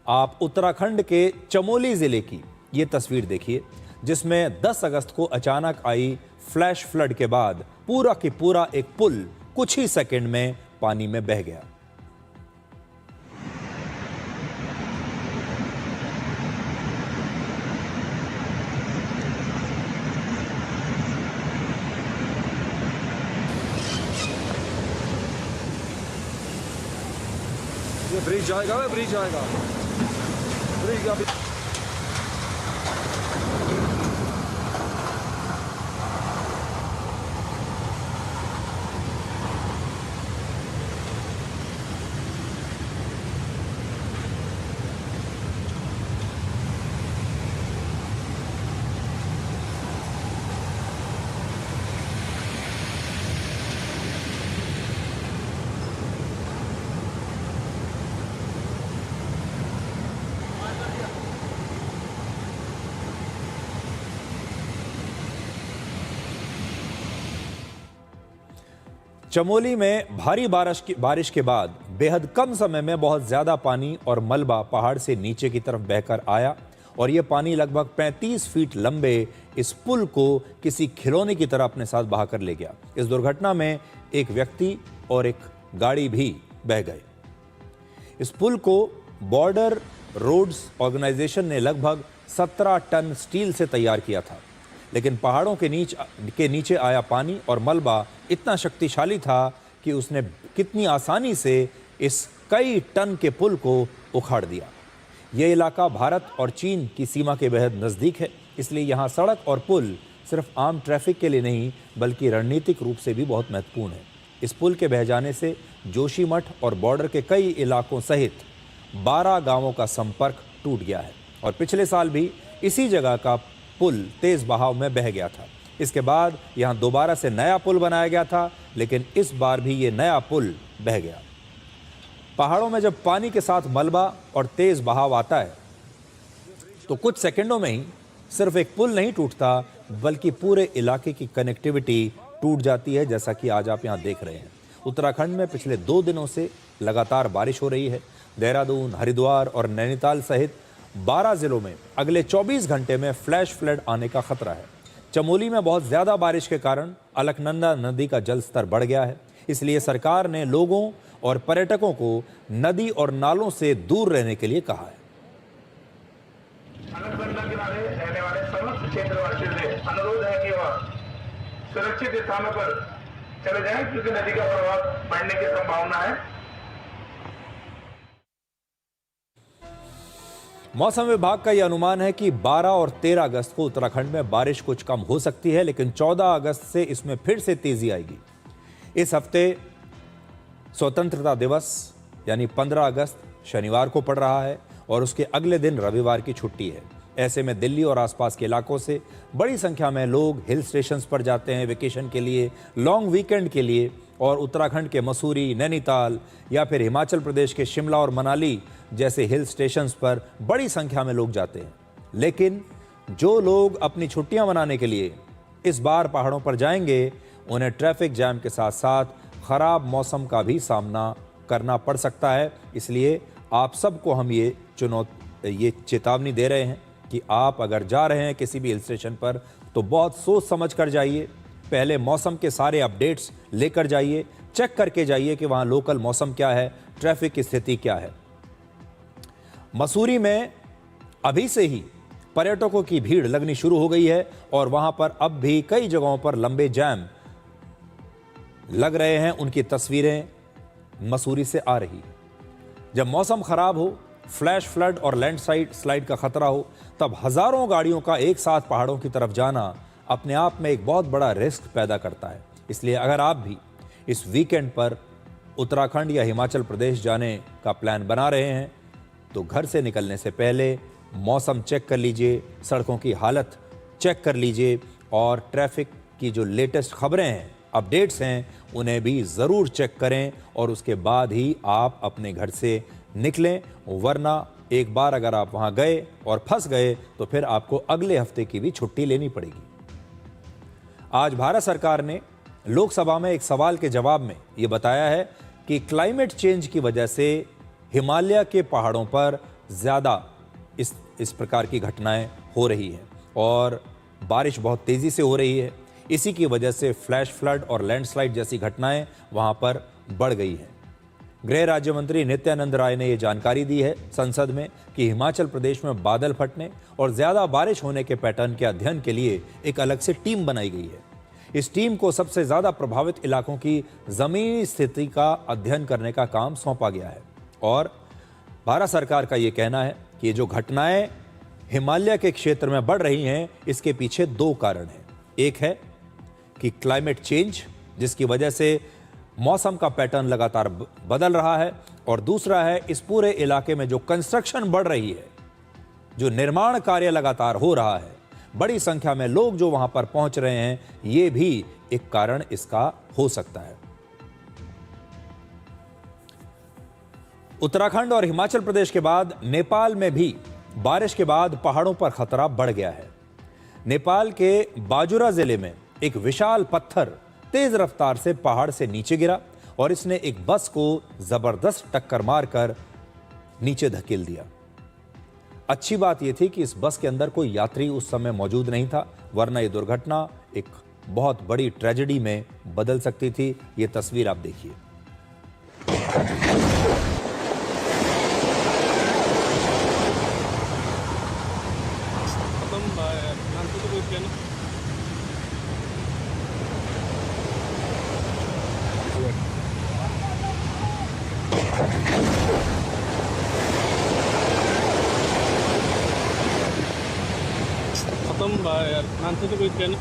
आप उत्तराखंड के चमोली जिले की ये तस्वीर देखिए, जिसमें 10 अगस्त को अचानक आई फ्लैश फ्लड के बाद पूरा की पूरा एक पुल कुछ ही सेकंड में पानी में बह गया। ये ब्रिज जाएगा, ब्रिज जाएगा, ब्रिज का चमोली में भारी बारिश के बाद बेहद कम समय में बहुत ज्यादा पानी और मलबा पहाड़ से नीचे की तरफ बहकर आया और यह पानी लगभग 35 फीट लंबे इस पुल को किसी खिलौने की तरह अपने साथ बहाकर ले गया। इस दुर्घटना में एक व्यक्ति और एक गाड़ी भी बह गए। इस पुल को बॉर्डर रोड्स ऑर्गेनाइजेशन ने लगभग 17 टन स्टील से तैयार किया था, लेकिन पहाड़ों के नीचे आया पानी और मलबा इतना शक्तिशाली था कि उसने कितनी आसानी से इस कई टन के पुल को उखाड़ दिया। यह इलाका भारत और चीन की सीमा के बेहद नज़दीक है, इसलिए यहाँ सड़क और पुल सिर्फ आम ट्रैफिक के लिए नहीं बल्कि रणनीतिक रूप से भी बहुत महत्वपूर्ण है। इस पुल के बह जाने से जोशीमठ और बॉर्डर के कई इलाकों सहित 12 गांवों का संपर्क टूट गया है और पिछले साल भी इसी जगह का पुल तेज बहाव में बह गया था। इसके बाद यहां दोबारा से नया पुल बनाया गया था, लेकिन इस बार भी ये नया पुल बह गया। पहाड़ों में जब पानी के साथ मलबा और तेज बहाव आता है तो कुछ सेकंडों में ही सिर्फ एक पुल नहीं टूटता बल्कि पूरे इलाके की कनेक्टिविटी टूट जाती है, जैसा कि आज आप यहां देख रहे हैं। उत्तराखंड में पिछले 2 दिनों से लगातार बारिश हो रही है। देहरादून, हरिद्वार और नैनीताल सहित 12 जिलों में अगले 24 घंटे में फ्लैश फ्लड आने का खतरा है। चमोली में बहुत ज्यादा बारिश के कारण अलकनंदा नदी का जल स्तर बढ़ गया है, इसलिए सरकार ने लोगों और पर्यटकों को नदी और नालों से दूर रहने के लिए कहा है। अलकनंदा किनारे रहने वाले समस्त क्षेत्रवासियों से अनुरोध है कि वह सुरक्षित स्थानों पर चले जाएं, क्योंकि नदी का प्रवाह बढ़ने की संभावना है। मौसम विभाग का यह अनुमान है कि 12 और 13 अगस्त को उत्तराखंड में बारिश कुछ कम हो सकती है, लेकिन 14 अगस्त से इसमें फिर से तेजी आएगी। इस हफ्ते स्वतंत्रता दिवस यानी 15 अगस्त शनिवार को पड़ रहा है और उसके अगले दिन रविवार की छुट्टी है। ऐसे में दिल्ली और आसपास के इलाकों से बड़ी संख्या में लोग हिल स्टेशंस पर जाते हैं वेकेशन के लिए, लॉन्ग वीकेंड के लिए, और उत्तराखंड के मसूरी, नैनीताल या फिर हिमाचल प्रदेश के शिमला और मनाली जैसे हिल स्टेशंस पर बड़ी संख्या में लोग जाते हैं। लेकिन जो लोग अपनी छुट्टियां मनाने के लिए इस बार पहाड़ों पर जाएंगे, उन्हें ट्रैफिक जैम के साथ साथ खराब मौसम का भी सामना करना पड़ सकता है। इसलिए आप सबको हम ये चेतावनी दे रहे हैं कि आप अगर जा रहे हैं किसी भी हिल स्टेशन पर तो बहुत सोच समझ कर जाइए। पहले मौसम के सारे अपडेट्स लेकर जाइए, चेक करके जाइए कि वहाँ लोकल मौसम क्या है, ट्रैफिक की स्थिति क्या है। मसूरी में अभी से ही पर्यटकों की भीड़ लगनी शुरू हो गई है और वहां पर अब भी कई जगहों पर लंबे जैम लग रहे हैं। उनकी तस्वीरें मसूरी से आ रही है। जब मौसम खराब हो, फ्लैश फ्लड और लैंडस्लाइड का खतरा हो, तब हजारों गाड़ियों का एक साथ पहाड़ों की तरफ जाना अपने आप में एक बहुत बड़ा रिस्क पैदा करता है। इसलिए अगर आप भी इस वीकेंड पर उत्तराखंड या हिमाचल प्रदेश जाने का प्लान बना रहे हैं तो घर से निकलने से पहले मौसम चेक कर लीजिए, सड़कों की हालत चेक कर लीजिए और ट्रैफिक की जो लेटेस्ट खबरें हैं, अपडेट्स हैं, उन्हें भी ज़रूर चेक करें और उसके बाद ही आप अपने घर से निकलें। वरना एक बार अगर आप वहां गए और फंस गए तो फिर आपको अगले हफ्ते की भी छुट्टी लेनी पड़ेगी। आज भारत सरकार ने लोकसभा में एक सवाल के जवाब में ये बताया है कि क्लाइमेट चेंज की वजह से हिमालय के पहाड़ों पर ज़्यादा इस प्रकार की घटनाएं हो रही हैं और बारिश बहुत तेज़ी से हो रही है। इसी की वजह से फ्लैश फ्लड और लैंडस्लाइड जैसी घटनाएं वहां पर बढ़ गई हैं। गृह राज्य मंत्री नित्यानंद राय ने यह जानकारी दी है संसद में कि हिमाचल प्रदेश में बादल फटने और ज़्यादा बारिश होने के पैटर्न के अध्ययन के लिए एक अलग से टीम बनाई गई है। इस टीम को सबसे ज़्यादा प्रभावित इलाकों की ज़मीनी स्थिति का अध्ययन करने का काम सौंपा गया है और भारत सरकार का ये कहना है कि जो घटनाएं हिमालय के क्षेत्र में बढ़ रही हैं, इसके पीछे दो कारण हैं। एक है कि क्लाइमेट चेंज, जिसकी वजह से मौसम का पैटर्न लगातार बदल रहा है, और दूसरा है इस पूरे इलाके में जो कंस्ट्रक्शन बढ़ रही है, जो निर्माण कार्य लगातार हो रहा है, बड़ी संख्या में लोग जो वहां पर पहुंच रहे हैं, ये भी एक कारण इसका हो सकता है। उत्तराखंड और हिमाचल प्रदेश के बाद नेपाल में भी बारिश के बाद पहाड़ों पर खतरा बढ़ गया है। नेपाल के बाजुरा जिले में एक विशाल पत्थर तेज रफ्तार से पहाड़ से नीचे गिरा और इसने एक बस को जबरदस्त टक्कर मारकर नीचे धकेल दिया। अच्छी बात यह थी कि इस बस के अंदर कोई यात्री उस समय मौजूद नहीं था, वरना यह दुर्घटना एक बहुत बड़ी ट्रेजेडी में बदल सकती थी। यह तस्वीर आप देखिए। खत्म यार, मान्छे त कोही थिएन।